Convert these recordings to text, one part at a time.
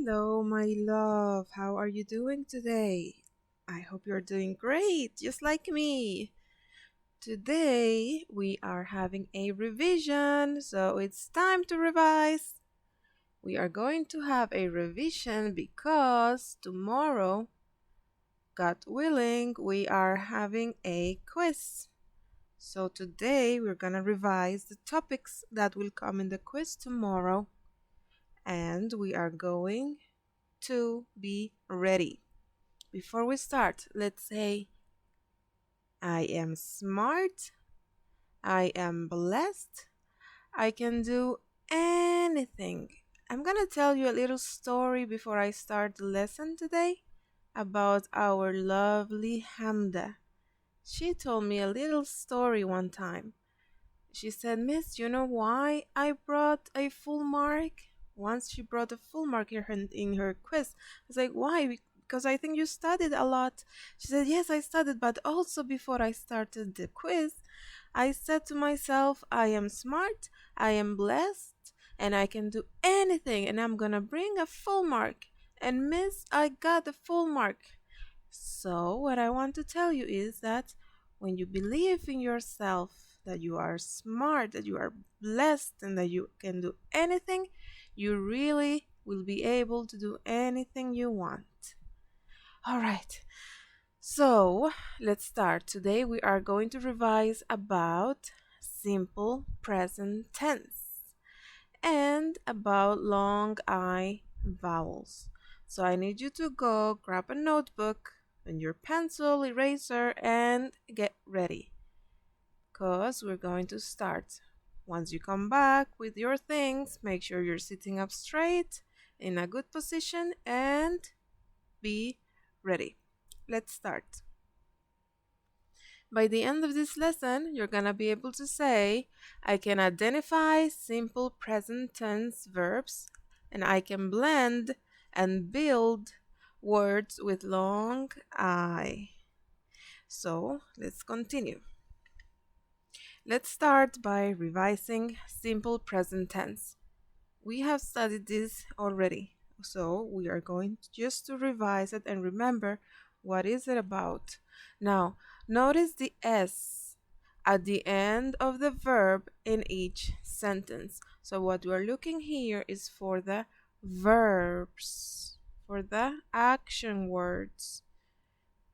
Hello, my love. How are you doing today? I hope you're doing great, just like me. Today, we are having a revision, so it's time to revise. We are going to have a revision because tomorrow, God willing, we are having a quiz. So today, we're going to revise the topics that will come in the quiz tomorrow, and we are going to be ready. Before we start, let's say, I am smart, I am blessed, I can do anything. I'm gonna tell you a little story before I start the lesson today about our lovely Hamda. She told me a little story one time. She said, Miss, you know why I brought a full mark? Once she brought a full mark in her quiz. I was like, why? Because I think you studied a lot. She said, yes, I studied, but also before I started the quiz, I said to myself, I am smart, I am blessed, and I can do anything, and I'm gonna bring a full mark. And Miss, I got the full mark. So, what I want to tell you is that when you believe in yourself, that you are smart, that you are blessed, and that you can do anything, you really will be able to do anything you want. All right, so let's start. Today we are going to revise about simple present tense and about long I vowels. So I need you to go grab a notebook and your pencil, eraser, and get ready because we're going to start. Once you come back with your things, make sure you're sitting up straight in a good position and be ready. Let's start. By the end of this lesson, you're going to be able to say, I can identify simple present tense verbs and I can blend and build words with long I. So let's continue. Let's start by revising simple present tense. We have studied this already, so we are going just to revise it and remember what is it about. Now, notice the S at the end of the verb in each sentence. So what we're looking here is for the verbs, for the action words.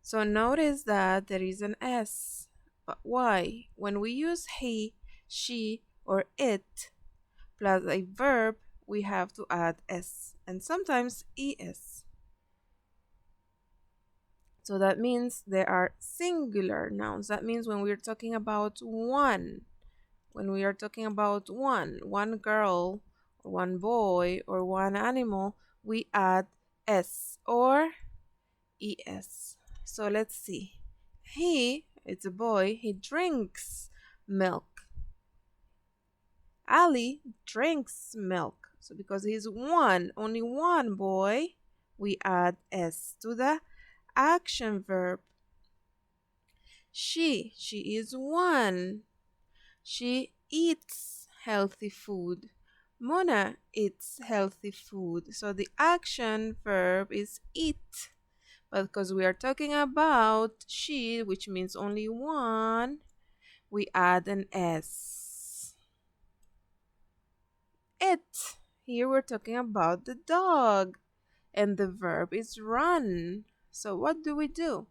So notice that there is an S. But why? When we use he, she, or it plus a verb, we have to add s and sometimes es. So that means there are singular nouns. That means when we're talking about one, one girl, or one boy, or one animal, we add s or es. So let's see. He, it's a boy, he drinks milk. Ali drinks milk. So because he's one, only one boy, we add s to the action verb. She is one. She eats healthy food. Mona eats healthy food. So the action verb is eat. But because we are talking about she, which means only one, we add an s. It. Here we're talking about the dog. And the verb is run. So what do?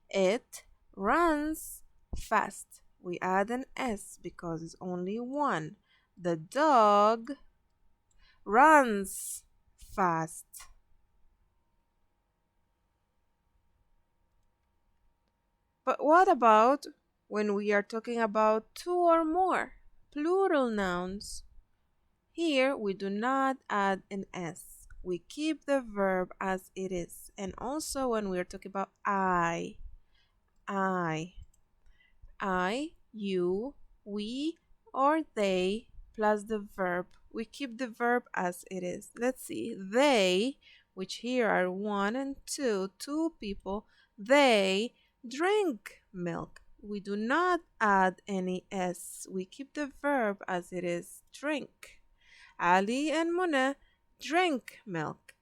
It runs fast. We add an S because it's only one. The dog runs fast. But what about when we are talking about two or more? Plural nouns. Here we do not add an S. We keep the verb as it is. And also when we are talking about I, you, we, or they plus the verb. We keep the verb as it is. Let's see. They, which here are one and two people, they drink milk. We do not add any s. We keep the verb as it is, drink. Ali and Mona drink milk.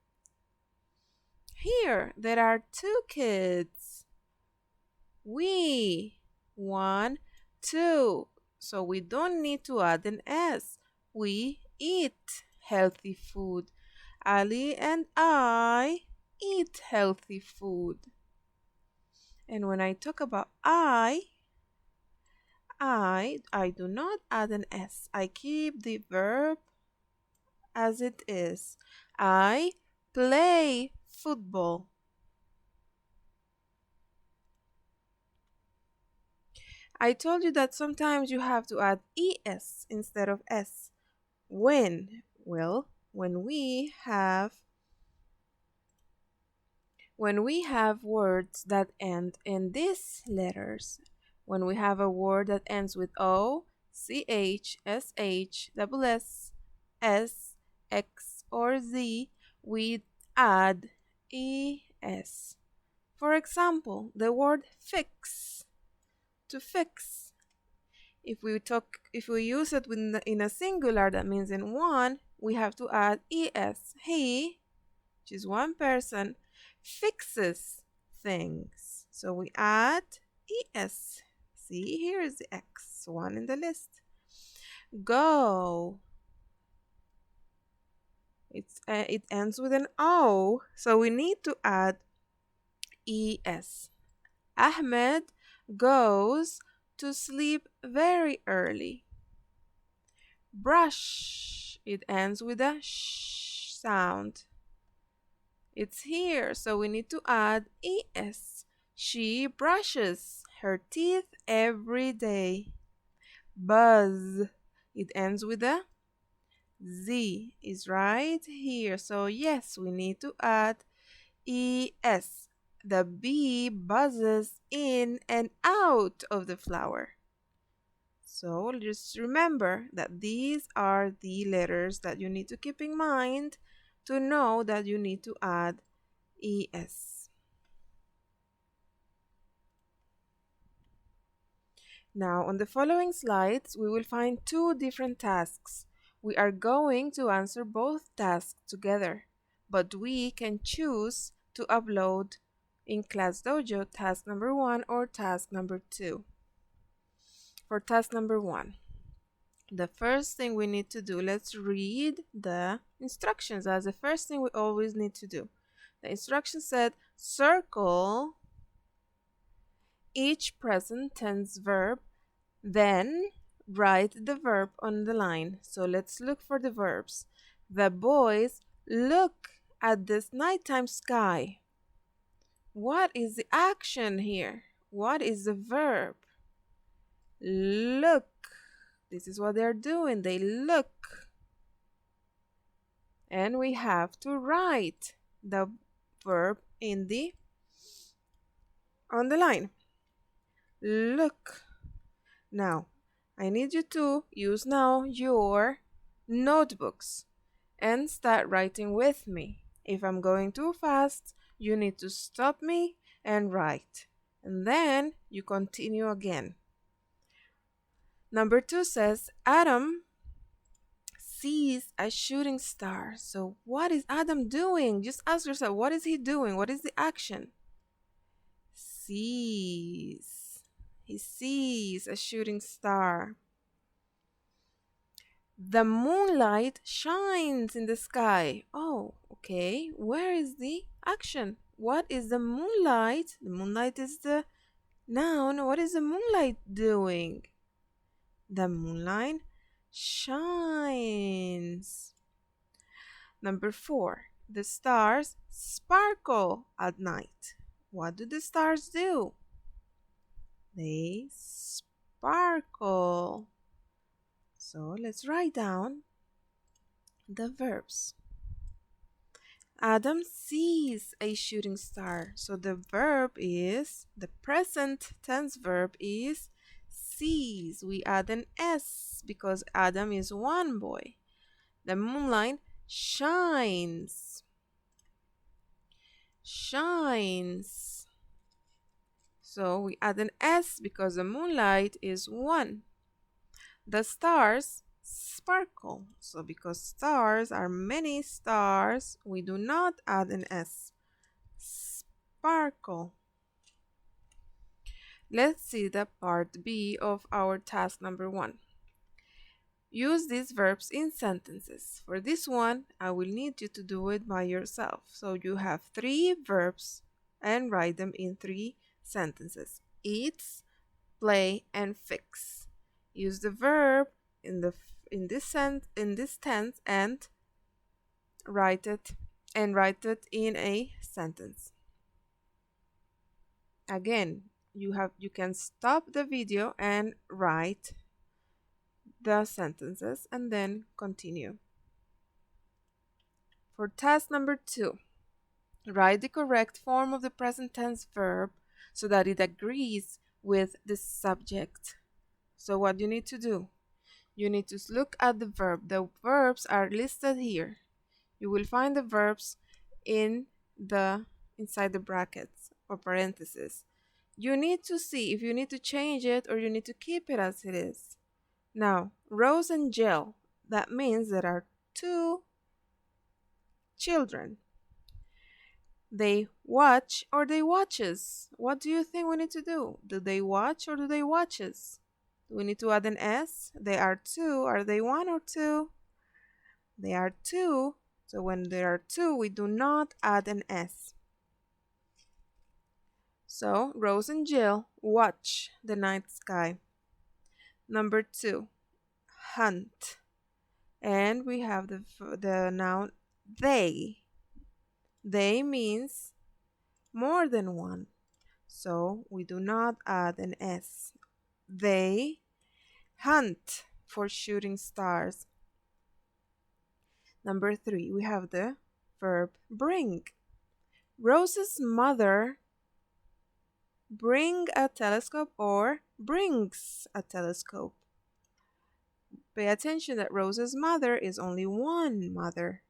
Here, there are two kids. We. One, two. So we don't need to add an S. We eat healthy food. Ali and I eat healthy food. And when I talk about I do not add an S. I keep the verb as it is. I play football. I told you that sometimes you have to add ES instead of S. When? Well, when we have words that end in these letters, when we have a word that ends with O, CH, SH, double S, S, X, or Z, we add ES. For example, the word fix, to fix. If we use it in a singular, that means in one, we have to add ES. He, which is one person, fixes things. So we add ES. See, here is the X, one in the list. Go. It ends with an O, so we need to add ES. Ahmed goes to sleep very early. Brush. It ends with a sh sound. It's here, so we need to add ES. She brushes her teeth every day. Buzz. It ends with a Z. Is right here. So yes, we need to add ES. The bee buzzes in and out of the flower. So just remember that these are the letters that you need to keep in mind to know that you need to add ES. Now, on the following slides, we will find two different tasks. We are going to answer both tasks together, but we can choose to upload in Class Dojo task number 1 or task number 2. For task number 1, the first thing we need to do, let's read the instructions. That's the first thing we always need to do. The instructions said, circle each present tense verb, then write the verb on the line. So let's look for the verbs. The boys look at this nighttime sky. What is the action here? What is the verb? Look. This is what they're doing. They look. And we have to write the verb on the line. Look. Now, I need you to use now your notebooks and start writing with me. If I'm going too fast, you need to stop me and write. And then you continue again. Number 2 says, Adam sees a shooting star. So what is Adam doing? Just ask yourself, what is he doing? What is the action? Sees. He sees a shooting star. The moonlight shines in the sky. Oh, okay. Where is the action? What is the moonlight? The moonlight is the noun. What is the moonlight doing? The moonlight shines. Number 4. The stars sparkle at night. What do the stars do? They sparkle. So let's write down the verbs. Adam sees a shooting star. So the present tense verb is sees. We add an S because Adam is one boy. The moonlight shines. Shines. So we add an S because the moonlight is one. The stars sparkle. So because stars are many stars, we do not add an S. sparkle. Let's see the part B of our task number 1. Use these verbs in sentences. For this one, I will need you to do it by yourself. So you have 3 verbs and write them in 3 sentences. Eats, play, and fix. Use the verb in this tense and write it in a sentence. Again, you can stop the video and write the sentences and then continue. For task number 2, write the correct form of the present tense verb so that it agrees with the subject. So what you need to do? You need to look at the verb. The verbs are listed here. You will find the verbs inside the brackets or parentheses. You need to see if you need to change it or you need to keep it as it is. Now, Rose and Jill, that means there are 2 children. They watch or they watches. What do you think we need to do? Do they watch or do they watches? Do we need to add an S? They are 2. Are they 1 or 2? They are 2. So when there are 2, we do not add an S. So Rose and Jill watch the night sky. Number 2, hunt. And we have the noun they. They means more than one. So we do not add an S. They hunt for shooting stars. Number 3, we have the verb bring. Rose's mother bring a telescope or brings a telescope. Pay attention that Rose's mother is only one mother.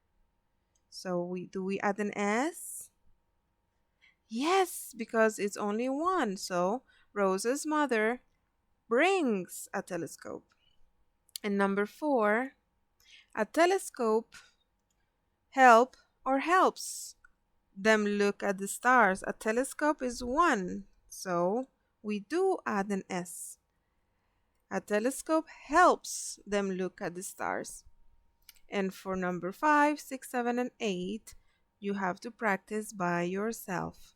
So do we add an S? Yes, because it's only one. So Rose's mother brings a telescope. And number 4, a telescope help or helps them look at the stars. A telescope is 1, so we do add an S. A telescope helps them look at the stars. And for number 5, 6, 7, and 8, you have to practice by yourself.